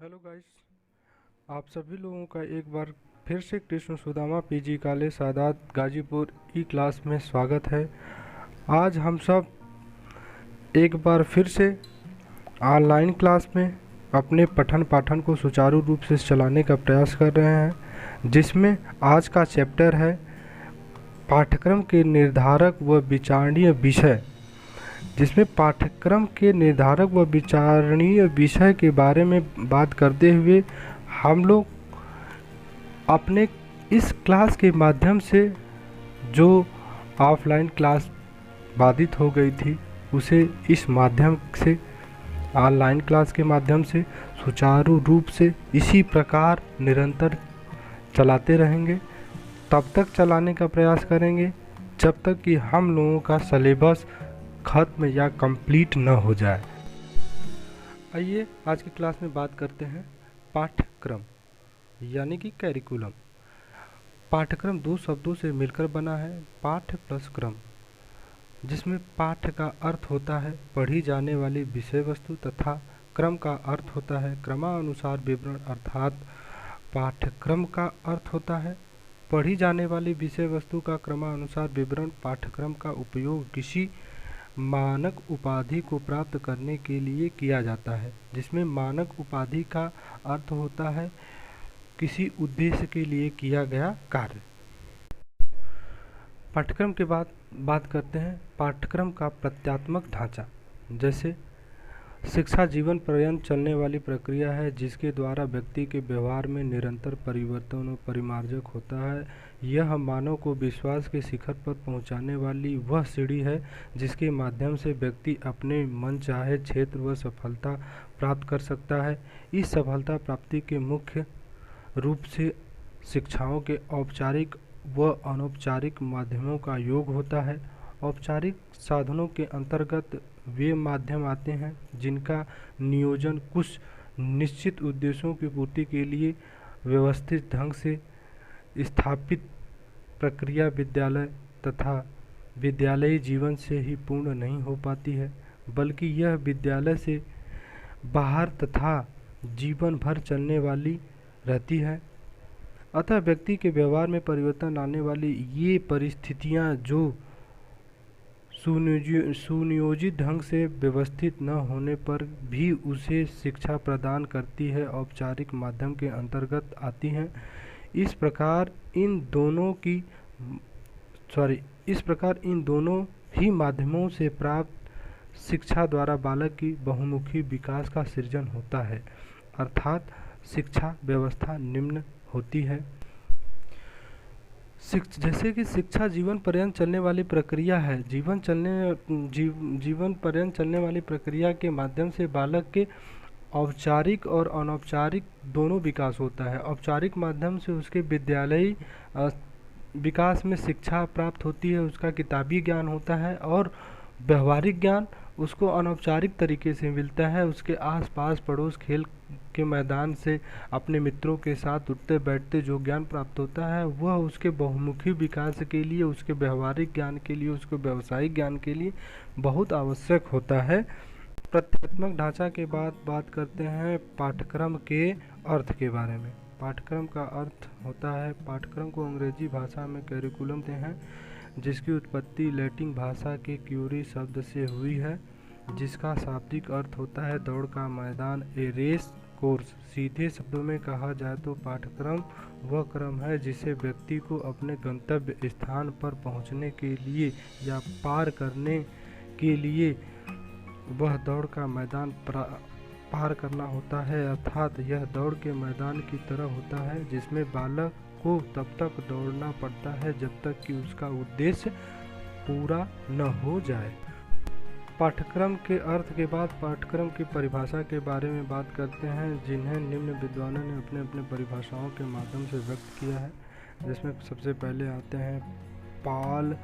Hello guys, आप सभी लोगों का एक बार फिर से कृष्ण सुदामा पीजी कॉलेज सादात गाजीपुर ई क्लास में स्वागत है। आज हम सब एक बार फिर से ऑनलाइन क्लास में अपने पठन पाठन को सुचारू रूप से चलाने का प्रयास कर रहे हैं, जिसमें आज का चैप्टर है पाठ्यक्रम के निर्धारक व विचारणीय विषय। जिसमें पाठ्यक्रम के निर्धारक व विचारणीय विषय के बारे में बात करते हुए हम लोग अपने इस क्लास के माध्यम से जो ऑफलाइन क्लास बाधित हो गई थी उसे इस माध्यम से ऑनलाइन क्लास के माध्यम से सुचारू रूप से इसी प्रकार निरंतर चलाते रहेंगे। तब तक चलाने का प्रयास करेंगे जब तक कि हम लोगों का सिलेबस खत्म या कंप्लीट न हो जाए। आइए आज की क्लास में बात करते हैं पाठ्यक्रम यानी कि कैरिकुलम। पाठ्यक्रम दो शब्दों से मिलकर बना है, पाठ्य प्लस क्रम, जिसमें पाठ्य का अर्थ होता है पढ़ी जाने वाली विषय वस्तु तथा क्रम का अर्थ होता है क्रमानुसार विवरण, अर्थात पाठ्यक्रम का अर्थ होता है पढ़ी जाने वाली विषय वस्तु का क्रमानुसार विवरण। पाठ्यक्रम का उपयोग किसी मानक उपाधि को प्राप्त करने के लिए किया जाता है, जिसमें मानक उपाधि का अर्थ होता है किसी उद्देश्य के लिए किया गया कार्य। पाठ्यक्रम के बाद बात करते हैं पाठ्यक्रम का प्रत्यात्मक ढांचा। जैसे शिक्षा जीवन पर्यंत चलने वाली प्रक्रिया है जिसके द्वारा व्यक्ति के व्यवहार में निरंतर परिवर्तन और परिमार्जक होता है। यह मानव को विश्वास के शिखर पर पहुंचाने वाली वह सीढ़ी है जिसके माध्यम से व्यक्ति अपने मन चाहे क्षेत्र व सफलता प्राप्त कर सकता है। इस सफलता प्राप्ति के मुख्य रूप से शिक्षाओं के औपचारिक व अनौपचारिक माध्यमों का योग होता है। औपचारिक साधनों के अंतर्गत वे माध्यम आते हैं जिनका नियोजन कुछ निश्चित उद्देश्यों की पूर्ति के लिए व्यवस्थित ढंग से स्थापित प्रक्रिया विद्यालय तथा विद्यालयी जीवन से ही पूर्ण नहीं हो पाती है, बल्कि यह विद्यालय से बाहर तथा जीवन भर चलने वाली रहती है। अतः व्यक्ति के व्यवहार में परिवर्तन लाने वाली ये परिस्थितियां जो सुनियोजित ढंग से व्यवस्थित न होने पर भी उसे शिक्षा प्रदान करती है, औपचारिक माध्यम के अंतर्गत आती हैं। इस प्रकार इन दोनों ही माध्यमों से प्राप्त शिक्षा द्वारा बालक की बहुमुखी विकास का सृजन होता है, अर्थात शिक्षा व्यवस्था निम्न होती है। जैसे कि शिक्षा जीवन पर्यंत चलने वाली प्रक्रिया है। जीवन पर्यंत चलने वाली प्रक्रिया के माध्यम से बालक के औपचारिक और अनौपचारिक दोनों विकास होता है। औपचारिक माध्यम से उसके विद्यालयी विकास में शिक्षा प्राप्त होती है, उसका किताबी ज्ञान होता है, और व्यवहारिक ज्ञान उसको अनौपचारिक तरीके से मिलता है। उसके आसपास पड़ोस खेल के मैदान से अपने मित्रों के साथ उठते बैठते जो ज्ञान प्राप्त होता है वह उसके बहुमुखी विकास के लिए, उसके व्यवहारिक ज्ञान के लिए, उसके व्यावसायिक ज्ञान के लिए बहुत आवश्यक होता है। प्रत्यात्मक ढांचा के बाद बात करते हैं पाठ्यक्रम के अर्थ के बारे में। पाठ्यक्रम का अर्थ होता है, पाठ्यक्रम को अंग्रेजी भाषा में कैरिकुलम कहते हैं, जिसकी उत्पत्ति लैटिन भाषा के क्यूरी शब्द से हुई है, जिसका शाब्दिक अर्थ होता है दौड़ का मैदान, ए रेस कोर्स। सीधे शब्दों में कहा जाए तो पाठ्यक्रम वह क्रम है जिसे व्यक्ति को अपने गंतव्य स्थान पर पहुंचने के लिए या पार करने के लिए वह दौड़ का मैदान पार करना होता है, अर्थात यह दौड़ के मैदान की तरह होता है जिसमें बालक को तब तक दौड़ना पड़ता है जब तक कि उसका उद्देश्य पूरा न हो जाए। पाठ्यक्रम के अर्थ के बाद पाठ्यक्रम की परिभाषा के बारे में बात करते हैं, जिन्हें निम्न विद्वानों ने अपने अपने परिभाषाओं के माध्यम से व्यक्त किया है। जिसमें सबसे पहले आते हैं पॉल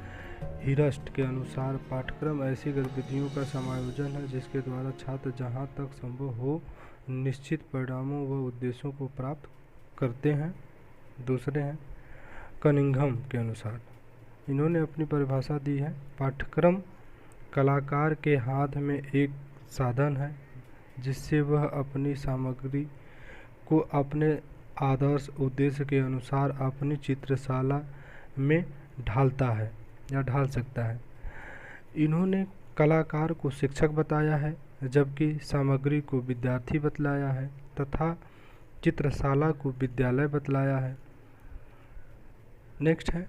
हिरस्ट के अनुसार पाठ्यक्रम ऐसी गतिविधियों का समायोजन है जिसके द्वारा छात्र जहां तक संभव हो निश्चित परिणामों व उद्देश्यों को प्राप्त करते हैं। दूसरे हैं कनिंघम के अनुसार, इन्होंने अपनी परिभाषा दी है, पाठ्यक्रम कलाकार के हाथ में एक साधन है जिससे वह अपनी सामग्री को अपने आदर्श उद्देश्य के अनुसार अपनी चित्रशाला में ढालता है या ढाल सकता है। इन्होंने कलाकार को शिक्षक बताया है, जबकि सामग्री को विद्यार्थी बतलाया है तथा चित्रशाला को विद्यालय बतलाया है। नेक्स्ट है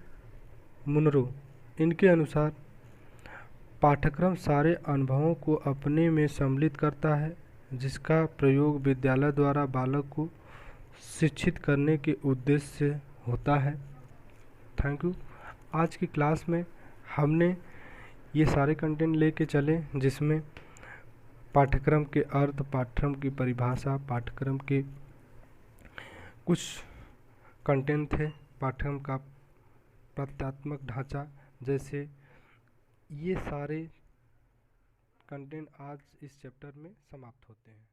मुनरो। इनके अनुसार पाठ्यक्रम सारे अनुभवों को अपने में सम्मिलित करता है, जिसका प्रयोग विद्यालय द्वारा बालक को शिक्षित करने के उद्देश्य से होता है। Thank you. आज की क्लास में हमने ये सारे कंटेंट लेके चले, जिसमें पाठ्यक्रम के अर्थ, पाठ्यक्रम की परिभाषा, पाठ्यक्रम के कुछ कंटेंट थे, पाठ्यक्रम का प्रत्यात्मक ढांचा, जैसे ये सारे कंटेंट आज इस चैप्टर में समाप्त होते हैं।